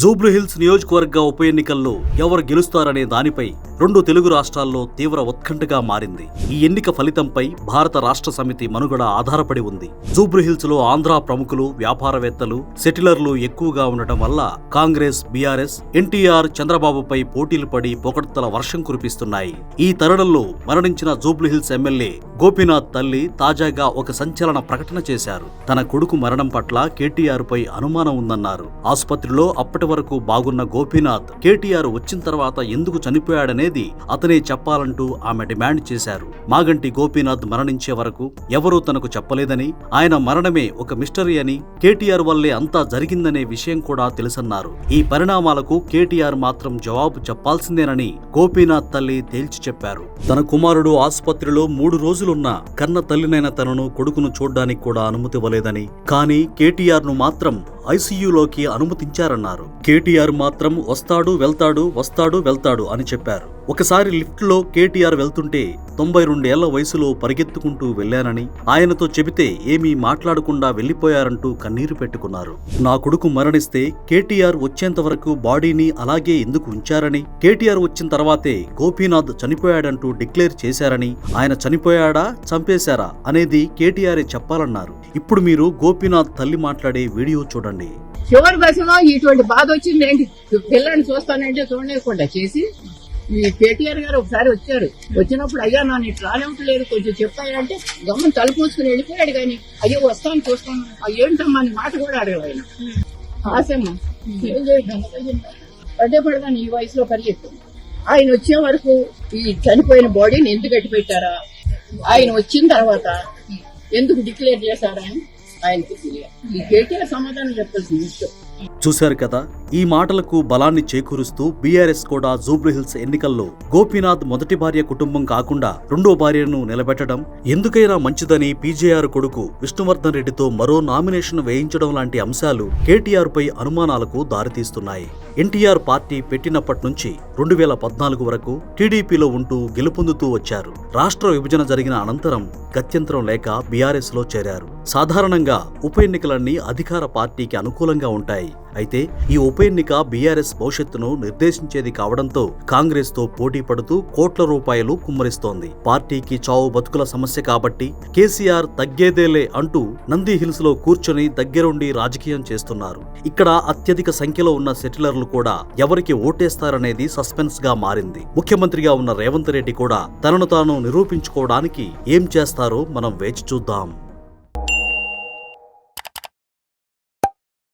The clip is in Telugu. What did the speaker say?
జూబ్లీహిల్స్ నియోజకవర్గ ఉప ఎన్నికల్లో ఎవరు గెలుస్తారనే దానిపై రెండు తెలుగు రాష్ట్రాల్లో తీవ్ర ఉత్కంఠగా మారింది. ఈ ఎన్నిక ఫలితంపై భారత రాష్ట్ర సమితి మనుగడ ఆధారపడి ఉంది. జూబ్లీహిల్స్ లో ఆంధ్ర ప్రముఖులు, వ్యాపారవేత్తలు, సెటిలర్లు ఎక్కువగా ఉండటం వల్ల కాంగ్రెస్, బీఆర్ఎస్, ఎన్టీఆర్, చంద్రబాబుపై పోటీలు పడి పొగడ్తల వర్షం కురిపిస్తున్నాయి. ఈ తరుణంలో మరణించిన జూబ్లీహిల్స్ ఎమ్మెల్యే గోపీనాథ్ తల్లి తాజాగా ఒక సంచలన ప్రకటన చేశారు. తన కొడుకు మరణం పట్ల కేటీఆర్ పై అనుమానం ఉందన్నారు. ఆసుపత్రిలో అప్పటి వరకు బాగున్న గోపీనాథ్ కేటీఆర్ వచ్చిన తర్వాత ఎందుకు చనిపోయాడనేది అతనే చెప్పాలంటూ ఆమె డిమాండ్ చేశారు. మాగంటి గోపీనాథ్ మరణించే వరకు ఎవరూ తనకు చెప్పలేదని, ఆయన మరణమే ఒక మిస్టరీ అని, కేటీఆర్ వల్లే అంతా జరిగిందనే విషయం కూడా తెలుసన్నారు. ఈ పరిణామాలకు కేటీఆర్ మాత్రం జవాబు చెప్పాల్సిందేనని గోపీనాథ్ తల్లి తేల్చి చెప్పారు. తన కుమారుడు ఆసుపత్రిలో 3 రోజులున్నా కన్న తల్లినైన తనను, కొడుకును చూడ్డానికి కూడా అనుమతి ఇవ్వలేదని, కానీ కేటీఆర్ ను మాత్రం ఐసీయూలోకి అనుమతించారన్నారు. కేటీఆర్ మాత్రం వస్తాడు వెళ్తాడు, వస్తాడు వెళ్తాడు అని చెప్పారు. ఒకసారి లిఫ్ట్ లో కేటీఆర్ వెళ్తుంటే 92 ఏళ్ల వయసులో పరిగెత్తుకుంటూ వెళ్లానని, ఆయనతో చెబితే ఏమీ మాట్లాడకుండా వెళ్లిపోయారంటూ కన్నీరు పెట్టుకున్నారు. నా కొడుకు మరణిస్తే కేటీఆర్ వచ్చేంత వరకు బాడీని అలాగే ఎందుకు ఉంచారని, కేటీఆర్ వచ్చిన తర్వాతే గోపీనాథ్ చనిపోయాడంటూ డిక్లేర్ చేశారని, ఆయన చనిపోయాడా చంపేశారా అనేది కేటీఆరే చెప్పాలన్నారు. ఇప్పుడు మీరు గోపీనాథ్ తల్లి మాట్లాడే వీడియో చూడండి. చివరి దశలో ఇటువంటి బాధ వచ్చింది ఏంటి, పిల్లని చూస్తానంటే చూడలేకుండా చేసి ఈ కేటీఆర్ గారు ఒకసారి వచ్చారు. వచ్చినప్పుడు అయ్యా నా నీకు రానివ్వట్లేదు, కొంచెం చెప్పాయంటే గమ్మని తలుపు మూసుకుని వెళ్ళిపోయాడు. కానీ అయ్యో వస్తాను చూస్తాను, ఏంటమ్మా అని మాట కూడా అడగదు ఆయన. ఆశమ్మా ఏం చేయడం పడ్డే పడగాని ఈ వయసులో పరిగెత్తాను. ఆయన వచ్చే వరకు ఈ చనిపోయిన బాడీని ఎందుకు కట్టి పెట్టారా, ఆయన వచ్చిన తర్వాత ఎందుకు డిక్లేర్ చేశారా అని ఆయనకి తెలియాలి. ఈ కేటీఆర్ సమాధానం చెప్పాల్సిన విషయం. చూశారు కదా, ఈ మాటలకు బలాన్ని చేకూరుస్తూ బీఆర్ఎస్ కూడా జూబ్లీహిల్స్ ఎన్నికల్లో గోపీనాథ్ మొదటి భార్య కుటుంబం కాకుండా రెండో భార్యను నిలబెట్టడం ఎందుకైనా మంచిదని పీజేఆర్ కొడుకు విష్ణువర్ధన్ రెడ్డితో మరో నామినేషన్ వేయించడం లాంటి అంశాలు కేటీఆర్ పై అనుమానాలకు దారితీస్తున్నాయి. ఎన్టీఆర్ పార్టీ పెట్టినప్పటి నుంచి 2014 వరకు టీడీపీలో ఉంటూ గెలుపొందుతూ వచ్చారు. రాష్ట్ర విభజన జరిగిన అనంతరం గత్యంతరం లేక బీఆర్ఎస్ లో చేరారు. సాధారణంగా ఉప ఎన్నికలన్నీ అధికార పార్టీకి అనుకూలంగా ఉంటాయి. అయితే ఈ ఉప ఎన్నిక బీఆర్ఎస్ భవిష్యత్తును నిర్దేశించేది కావడంతో కాంగ్రెస్ తో పోటీ పడుతూ కోట్ల రూపాయలు కుమ్మరిస్తోంది. పార్టీకి చావు బతుకుల సమస్య కాబట్టి కేసీఆర్ తగ్గేదేలే అంటూ నంది హిల్స్ లో కూర్చొని దగ్గరుండి రాజకీయం చేస్తున్నారు. ఇక్కడ అత్యధిక సంఖ్యలో ఉన్న సెటిలర్లు కూడా ఎవరికి ఓటేస్తారనేది సస్పెన్స్ గా మారింది. ముఖ్యమంత్రిగా ఉన్న రేవంత్ రెడ్డి కూడా తనను తాను నిరూపించుకోవడానికి ఏం చేస్తారో మనం వేచి చూద్దాం.